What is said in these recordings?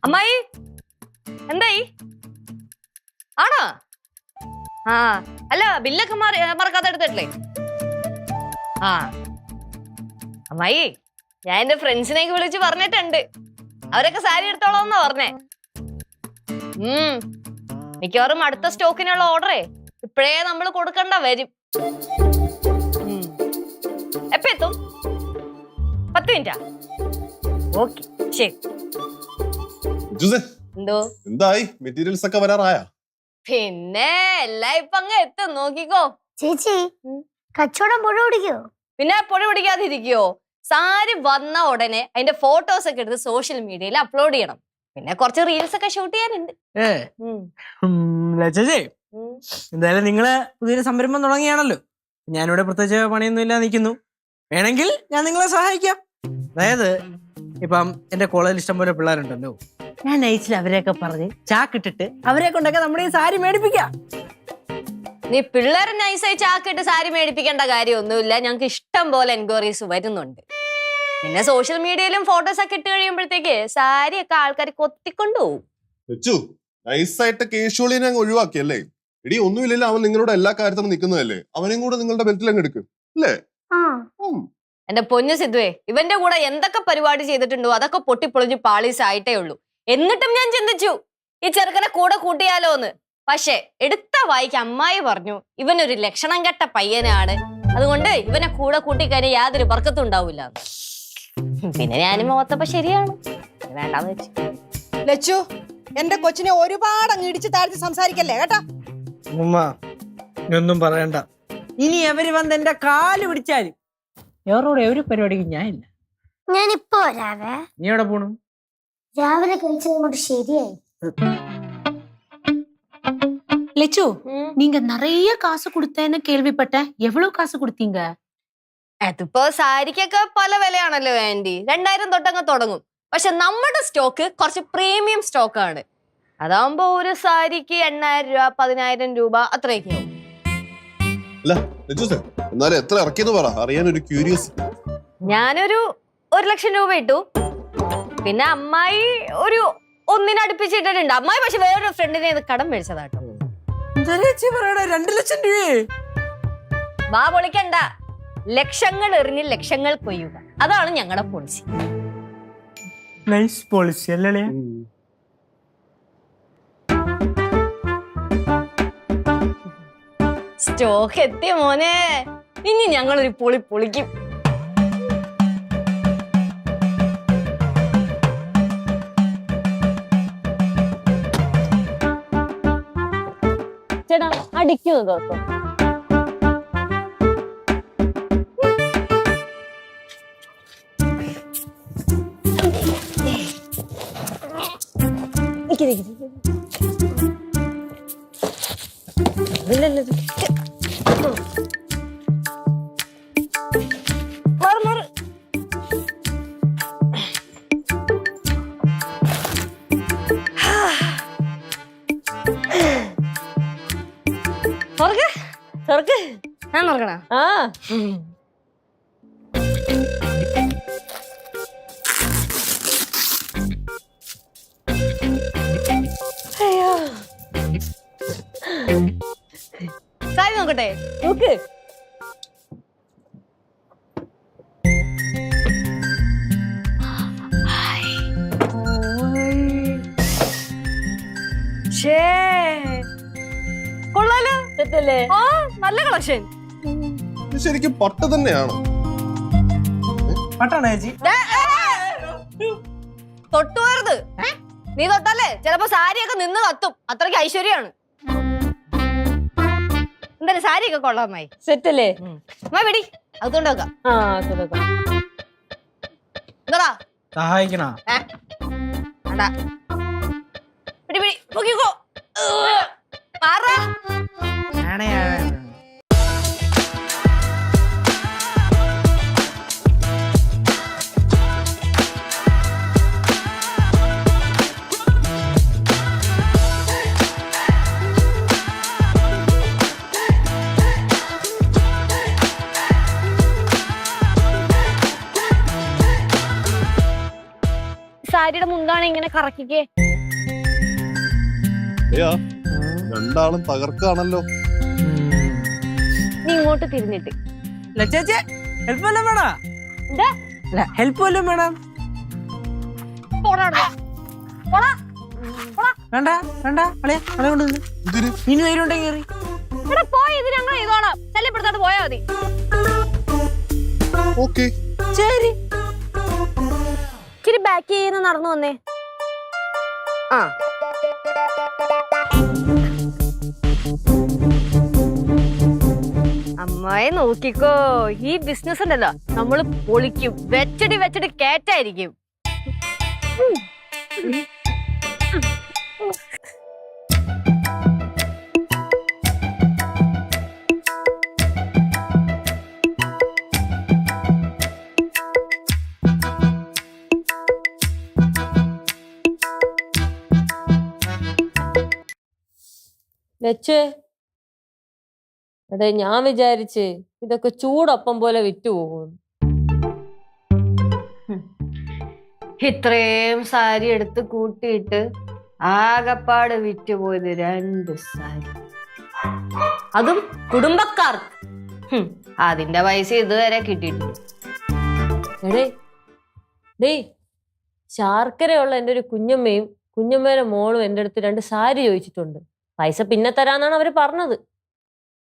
അമ്മായി എന്തായി ആണോ? ആ അല്ല ബില്ലൊക്കെ മറക്കാതെ എടുത്തിട്ടില്ലേ? ആ അമ്മായി ഞാൻ എന്റെ ഫ്രണ്ട്സിനെയൊക്കെ വിളിച്ച് പറഞ്ഞിട്ടുണ്ട്. അവരൊക്കെ സാരി എടുത്തോളാന്നാ പറഞ്ഞേ. മിക്കവാറും അടുത്ത സ്റ്റോക്കിനുള്ള ഓർഡറേ ഇപ്പഴേ നമ്മൾ കൊടുക്കണ്ട വരും. എപ്പ എത്തും? 10 മിനിറ്റാ? ഓക്കെ ശരി. എന്തോ എന്തായി? മെറ്റീരിയൽസ് ഒക്കെ വരാറായ? പിന്നെ എല്ലാം ഇപ്പൊ അങ്ങ് എത്തും, നോക്കിക്കോ. ചേച്ചി കച്ചവടം പുഴ പിടിക്കോ? പിന്നെ പുഴ പിടിക്കാതിരിക്കോ? സാരി വന്ന ഉടനെ അതിന്റെ ഫോട്ടോസ് ഒക്കെ എടുത്ത് സോഷ്യൽ മീഡിയയിൽ അപ്ലോഡ് ചെയ്യണം. പിന്നെ കുറച്ച് റീൽസ് ഒക്കെ ഷൂട്ട് ചെയ്യാനുണ്ട്. ചേച്ചി എന്തായാലും നിങ്ങള് പുതിയൊരു സംരംഭം തുടങ്ങിയാണല്ലോ. ഞാനിവിടെ പ്രത്യേകിച്ച് പണിയൊന്നും ഇല്ലാതെ നിൽക്കുന്നു. വേണമെങ്കിൽ ഞാൻ നിങ്ങളെ സഹായിക്കാം. അതായത് ഇപ്പം എന്റെ കോളേജിൽ ഇഷ്ടം പോലെ പിള്ളേരുണ്ടല്ലോ. ഞാൻ നൈറ്റിൽ അവരെയൊക്കെ പറഞ്ഞ് ചാക്കിട്ടിട്ട് അവരെ കൊണ്ടൊക്കെ നമ്മുടെ ഈ സാരി മേടിപ്പിക്കാം. നീ പിള്ളേരെ നൈസായി ചാക്കിട്ട് സാരി മേടിപ്പിക്കേണ്ട കാര്യമൊന്നുമില്ല. ഞങ്ങൾക്ക് ഇഷ്ടം പോലെ എൻക്വയറീസ് വരുന്നുണ്ട്. പിന്നെ സോഷ്യൽ മീഡിയയിലും ഫോട്ടോസ് ഒക്കെ ഇട്ട് കഴിയുമ്പോഴത്തേക്ക് സാരി ഒക്കെ ആൾക്കാർ കൊത്തിക്കൊണ്ടുപോകും. നൈസായിട്ട് കേശുവളിനെ അങ്ങ് ഒഴിവാക്കിയല്ലേ? ഇടി ഒന്നുമില്ലല്ലോ, അവൻ നിങ്ങളുടെ എല്ലാ കാര്യത്തിനും നിൽക്കുന്നതല്ലേ. അവനെയും കൂടെ നിങ്ങളുടെ ബെൽറ്റിൽ അങ്ങ് എടുക്കും അല്ലേ? എന്റെ പൊന്നു സിദ്ധുവേ, ഇവന്റെ കൂടെ എന്തൊക്കെ പരിപാടി ചെയ്തിട്ടുണ്ടോ അതൊക്കെ പൊട്ടിപ്പൊളിഞ്ഞ് പാളീസ് ആയിട്ടേ ഉള്ളൂ. എന്നിട്ടും ഞാൻ ചിന്തിച്ചു ഈ ചെറുക്കനെ കൂടെ കൂട്ടിയാലോന്ന്. പക്ഷെ എടുത്ത വായിക്ക് അമ്മായി പറഞ്ഞു ഇവനൊരു ലക്ഷണം കെട്ട പയ്യനാണ്, അതുകൊണ്ട് ഇവനെ കൂടെ കൂട്ടിക്കഴിഞ്ഞാൽ യാതൊരു ബർക്കത്തും ഉണ്ടാവില്ല. പിന്നെ ഞാനും ഓർത്തപ്പോ ശരിയാണ്, വേണ്ടാന്ന് വെച്ചു. ലച്ചു, എന്റെ കൊച്ചിനെ ഒരുപാട് അങ്ങ് ഇടിച്ച് താഴ്ത്തി സംസാരിക്കല്ലേ കേട്ടാ. ഉമ്മ ഒന്നും പറയണ്ട. ഇനി അവര് വന്ന് എന്റെ കാല് പിടിച്ചാലും വേറോടെ ഒരു പരിപാടിക്ക് ഞാനില്ല. ഞാനിപ്പോ വരാവേ. നീ എവിടെ പോണു? രാവിലെ കഴിച്ചത് കൊണ്ട് ശരിയായി. லெச்சு, நீங்க நிறைய காசு கொடுத்தேன்னு கேள்விப்பட்டேன். எவ்வளவு காசு கொடுத்தீங்க? അതിപ്പോ സാരിക്കൊക്കെ പല വിലയാണല്ലോ ആന്റി. 2000 തൊട്ടങ്ങ് തുടങ്ങും. പക്ഷെ നമ്മുടെ സ്റ്റോക്ക് കുറച്ച് പ്രീമിയം സ്റ്റോക്ക് ആണ്. അതാവുമ്പോ ഒരു സാരിക്ക് 8000 രൂപ 10000 രൂപ അത്രയൊക്കെ ആവും. എത്ര ഇറക്കിയെന്ന് പറ, അറിയാനൊരു ക്യൂരിയസ്. ഞാനൊരു 1 ലക്ഷം രൂപ ഇട്ടു. പിന്നെ അമ്മായി ഒരു 1 അടുപ്പിച്ചിട്ടിട്ടുണ്ട്. അമ്മായി പക്ഷെ വേറൊരു ഫ്രണ്ടിനെ ഇത് കടം മേടിച്ചതാട്ടോ. 2 ലക്ഷം രൂപയെ വാ പൊളിക്കണ്ട. ലക്ഷങ്ങൾ എറിഞ്ഞ് ലക്ഷങ്ങൾ കൊയ്യുക, അതാണ് ഞങ്ങളുടെ പോളിസി. നൈസ് പോളിസി അല്ലേ? സ്റ്റോക്ക് എത്തിയ മോനെ, ഇനി ഞങ്ങളൊരു പൊളി പൊളിക്കും. ചേട്ടാ അടിക്കുന്നു കേട്ടോ. ഞാൻ നോക്കണ. സാരി നോക്കട്ടെ, നോക്ക്. കൊള്ളാലോ, തെറ്റല്ലേ? ആ നല്ല കളക്ഷൻ. ശരിക്കും പട്ട് തന്നെയാണോ? പട്ടാണ് ചേച്ചി. തൊട്ടുപോരുത്. നീ തൊട്ടല്ലേ ചിലപ്പോ സാരിയൊക്കെ നിന്ന് കത്തും. അത്രയ്ക്ക് ഐശ്വര്യാണ്. എന്തായാലും സാരിയൊക്കെ കൊള്ളാമായി. സെറ്റല്ലേ? അമ്മായി പിടി, അതുകൊണ്ട് വെക്കാം. എന്താടാ സഹായിക്കണ? പിടി പിടി, നോക്കിക്കോ. മാറാ. സാരിയുടെ മുന്താണ് ഇങ്ങനെ കറക്കിക്കേ. അളിയാ രണ്ടാളും തകർക്കാണല്ലോ. നീ ഇങ്ങോട്ട് തിരിഞ്ഞിട്ട് ചേച്ചി ഹെൽപ്പ് വല്ലതും വേണോ? എന്താ? അല്ല ഹെൽപ്പ് വല്ലതും വേണം? പോടാ വേണ്ട വേണ്ട അളിയ അളെ കൊണ്ട് എന്തിന്? ഇനി ധൈര്യമുണ്ടെങ്കിൽ കയറി. ഇവിടെ പോയി ഇത് ഞങ്ങൾ ചെയ്തോളാം. ശല്യപ്പെടുത്താണ്ട് പോയാ മതി. ഓക്കെ ശരി. ഇച്ചിരി ബാക്ക് ചെയ്യുന്ന നടന്നു വന്നേ. ആ അമ്മായി നോക്കിക്കോ, ഈ ബിസിനസ് ഉണ്ടല്ലോ നമ്മള് പൊളിക്കും. വെച്ചടി കേറ്റായിരിക്കും. ലച്ചേ എടേ ഞാൻ വിചാരിച്ച് ഇതൊക്കെ ചൂടൊപ്പം പോലെ വിറ്റുപോകും. ഇത്രയും സാരി എടുത്ത് കൂട്ടിയിട്ട് ആകപ്പാട് വിറ്റുപോയത് 2 സാരി, അതും കുടുംബക്കാർക്ക്. അതിന്റെ പൈസ ഇതുവരെ കിട്ടിയിട്ടുണ്ട്. എടേ ഡേ ശാർക്കരയുള്ള എൻ്റെ ഒരു കുഞ്ഞമ്മയും കുഞ്ഞമ്മയുടെ മോളും എൻ്റെ അടുത്ത് 2 സാരി ചോദിച്ചിട്ടുണ്ട്. പൈസ പിന്നെ തരാന്നാണ് അവര് പറഞ്ഞത്.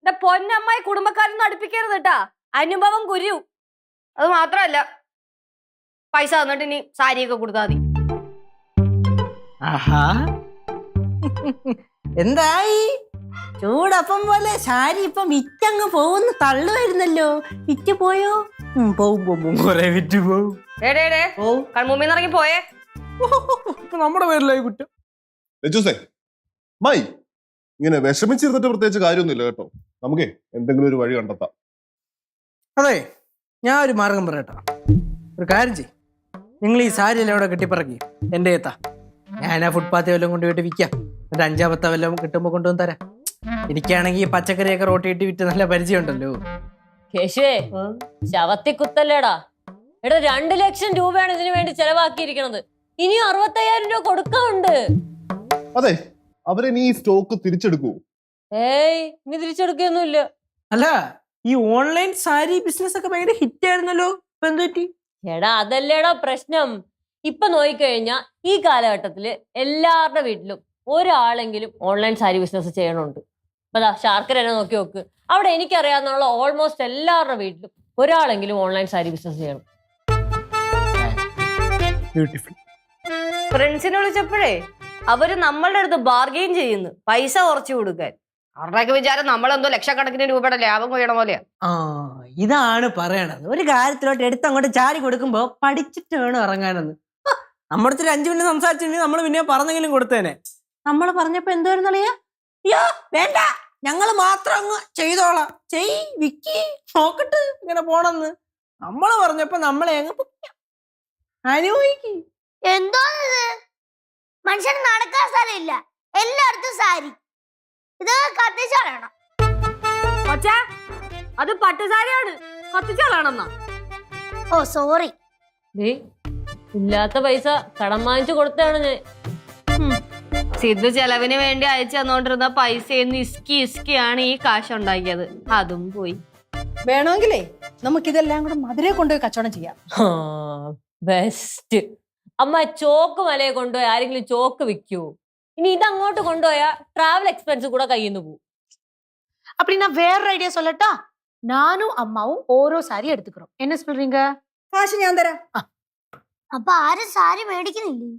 എന്റെ പൊന്നമ്മായി കുടുംബക്കാരൊന്നും അടുപ്പിക്കരുത് കേട്ടാ. അനുഭവം ഗുരു. അത് മാത്രല്ല പൈസ തന്നിട്ട് ഇനി സാരിയൊക്കെ കൊടുത്താൽ മതി. ആഹാ എന്തായി? ചൂടപ്പം പോലെ സാരി ഇപ്പം വിറ്റങ്ങ് പോകുന്ന തള്ളുവായിരുന്നല്ലോ. വിറ്റ് പോയോ? പോവും കൊറേ വിറ്റ് പോവും. കൺമുമ്പിന്ന് ഇറങ്ങി പോയേ. നമ്മുടെ പേരിലായി കുറ്റം. ലജൂസേ മൈ ഇങ്ങനെ വിഷമിച്ചിരുന്നിട്ട് പ്രത്യേകിച്ച് കാര്യമൊന്നുമില്ല കേട്ടോ. നമുക്കേ എന്തെങ്കിലും ഒരു വഴി കണ്ടെത്താം. അതെ ഞാൻ ഒരു മാർഗം പറയട്ടോ. ഒരു കാര്യം ചെയ്യും, നിങ്ങൾ ഈ സാരി എല്ലാം ഇവിടെ കെട്ടിപ്പറക്കി എൻ്റെ എത്താ. ഞാൻ ആ ഫുട്പാത്ത് വല്ലതും കൊണ്ടുപോയിട്ട് വിൽക്കാം. എന്നിട്ട് 5-10 വല്ലതും കിട്ടുമ്പോൾ കൊണ്ടുവന്ന് തരാം. എനിക്കാണെങ്കിൽ പച്ചക്കറിയൊക്കെ റോട്ടിയിട്ട് വിറ്റ് നല്ല പരിചയം ഉണ്ടല്ലോ. കേശുവേ ശവത്തി കുത്തല്ലേടാ. എടാ 2 ലക്ഷം രൂപയാണ് ഇതിനു വേണ്ടി ചെലവാക്കിയിരിക്കണത്. ഇനിയും 65,000 രൂപ കൊടുക്കാനുണ്ട്. അതെ അവരെ നീ സ്റ്റോക്ക് തിരിച്ചെടുക്കൂ? ഏയ് ഇനി തിരിച്ചെടുക്കൊന്നുമില്ല. അല്ല ഈ ഓൺലൈൻ സാരി ബിസിനസ് ഒക്കെ ഭയങ്കര ഹിറ്റ് ആയിരുന്നല്ലോ. ഇപ്പൊ എന്ത് പറ്റി? എടാ അതല്ലേടാ പ്രശ്നം. ഇപ്പൊ നോക്കിക്കഴിഞ്ഞാ ഈ കാലഘട്ടത്തില് എല്ലാവരുടെ വീട്ടിലും ഒരാളെങ്കിലും ഓൺലൈൻ സാരി ബിസിനസ് ചെയ്യണുണ്ട്. അതാ ശാർക്കര എന്നെ നോക്കി നോക്ക്. അവിടെ എനിക്കറിയാവുന്ന ഓൾമോസ്റ്റ് എല്ലാവരുടെ വീട്ടിലും ഒരാളെങ്കിലും ഓൺലൈൻ സാരി ബിസിനസ് ചെയ്യണം. ബ്യൂട്ടിഫുൾ. ഫ്രണ്ട്സിനെ വിളിച്ചപ്പോഴേ അവര് നമ്മളുടെ അടുത്ത് ബാർഗെയിൻ ചെയ്യുന്നു പൈസ കുറച്ചു കൊടുക്കാൻ. അവരുടെയൊക്കെ വിചാരം നമ്മളെന്തോ ലക്ഷക്കണക്കിന് രൂപയുടെ ലാഭം കൊയ്യണ പോലെയാ. ആ ഇതാണ് പറയണത്. ഒരു കാര്യത്തിലോട്ട് എടുത്ത് അങ്ങോട്ട് ചാരി കൊടുക്കുമ്പോ പഠിച്ചിട്ട് വേണം ഇറങ്ങാനെന്ന്. നമ്മുടെ അടുത്ത് 5 മിനിറ്റ് സംസാരിച്ചിട്ടുണ്ടെങ്കിൽ നമ്മൾ പിന്നെ പറഞ്ഞെങ്കിലും കൊടുത്തേനെ. നമ്മൾ പറഞ്ഞപ്പോ എന്തോരുന്നളിയാ, അയ്യോ വേണ്ട ഞങ്ങള് മാത്രം അങ്ങ് ചെയ്തോളാം, വിക്കി നോക്കട്ട് ഇങ്ങനെ പോണെന്ന് നമ്മള് പറഞ്ഞപ്പോ നമ്മളെ അങ്ങ് അനുഭവിക്കും. എന്തോ മനുഷ്യന് നടക്കാൻ സ്ഥലമില്ല, എല്ലായിടത്തും സാരി. ഇത് കത്തിച്ചാളണം. കൊച്ചാ അത് പട്ടുസാരിയാണ്, കത്തിച്ചാളാണെന്നാ. ഓ സോറി. ഇല്ലാത്ത പൈസ കടം വാങ്ങിച്ചു കൊടുത്താണ് ഞാൻ. സിദ്ധു ചെലവിന് വേണ്ടി അയച്ചു തന്നോണ്ടിരുന്ന പൈസയെന്ന് ഇസ്കിയാണ് ഈ കാശ് ഉണ്ടാക്കിയത്. അതും പോയി. വേണമെങ്കിലേ നമുക്കിതെല്ലാം കൂടെ മധുരയെ കൊണ്ടുപോയി കച്ചവടം ചെയ്യാം. ബെസ്റ്റ്. അമ്മ ചോക്ക് മലയെ കൊണ്ടുപോയി ആരെങ്കിലും ചോക്ക് വിൽക്കൂ? ഇനി ഇതങ്ങോട്ട് കൊണ്ടുപോയാ ട്രാവൽ എക്സ്പെൻസ് കൂടെ കയ്യിൽ നിന്ന് പോകും. அப்படின்னா வேற ஐடியா சொல்லட்டா? நானும் அம்மாவும் ஓரோ சாரி எடுத்துக்கிறோம். என்ன சொல்றீங்க? കാശ് ഞാൻ തരാം. അപ്പൊ ആരും സാരി മേടിക്കുന്നില്ലേ?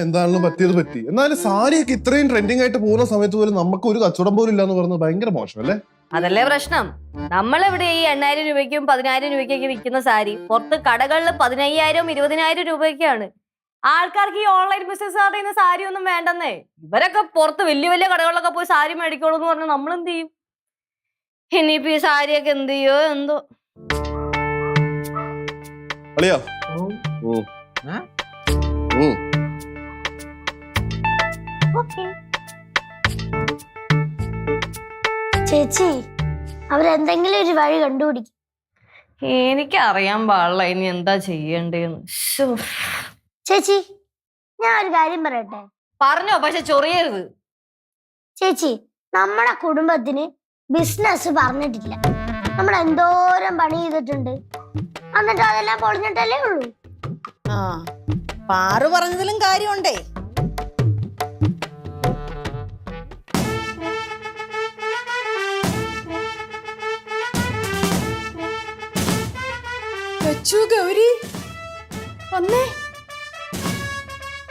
എന്താണെങ്കിലും പറ്റിയത് പറ്റി. എന്നാലും സാരിയൊക്കെ ഇത്രയും ട്രെൻഡിങ് ആയിട്ട് പോകുന്ന സമയത്ത് പോലും നമുക്ക് ഒരു കച്ചവടം പോലും ഇല്ലാന്ന് പറയുന്നത് ഭയങ്കര മോശം അല്ലേ? അതല്ലേ പ്രശ്നം. നമ്മളെവിടെ ഈ 8,000 രൂപയ്ക്കും 10,000 രൂപയ്ക്കൊക്കെ വിൽക്കുന്ന സാരി പുറത്ത് കടകളിൽ 15,000 20,000 രൂപയ്ക്കാണ്. ആൾക്കാർക്ക് ഈ ഓൺലൈൻ ബിസിനസ് അറിയുന്ന സാരി ഒന്നും വേണ്ടെന്നേ. ഇവരൊക്കെ പുറത്ത് വലിയ വലിയ കടകളിലൊക്കെ പോയി സാരി മേടിക്കോളൂ എന്ന് പറഞ്ഞാൽ നമ്മൾ എന്ത് ചെയ്യും? ഇനിയിപ്പോ ഈ സാരിയൊക്കെ എന്ത് ചെയ്യോ എന്തോ. അളിയാ ചേച്ചി അവരെന്തെങ്കിലും ഒരു വഴി കണ്ടുപിടിക്കും. എനിക്കറിയാൻ പാടില്ല ഇനി എന്താ ചെയ്യണ്ടേന്ന്. ശ്ശോ. ചേച്ചി ഞാൻ ഒരു കാര്യം പറയട്ടെ. പറഞ്ഞോ, പക്ഷെ ചൊറിയരുത്. ചേച്ചി നമ്മുടെ കുടുംബത്തിന് ബിസിനസ് പറഞ്ഞിട്ടില്ല. നമ്മൾ എന്തോരം പണി ചെയ്തിട്ടുണ്ട്, എന്നിട്ട് അതെല്ലാം പൊളിഞ്ഞിട്ടല്ലേ ഉള്ളൂ. ആ പാറു പറഞ്ഞതിലും കാര്യമുണ്ടേ. ഗൗരി വന്നേ,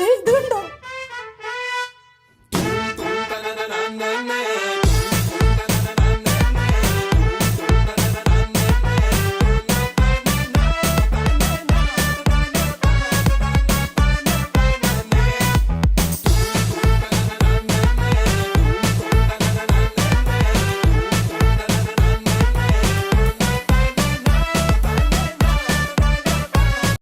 ഇത് കണ്ടോ?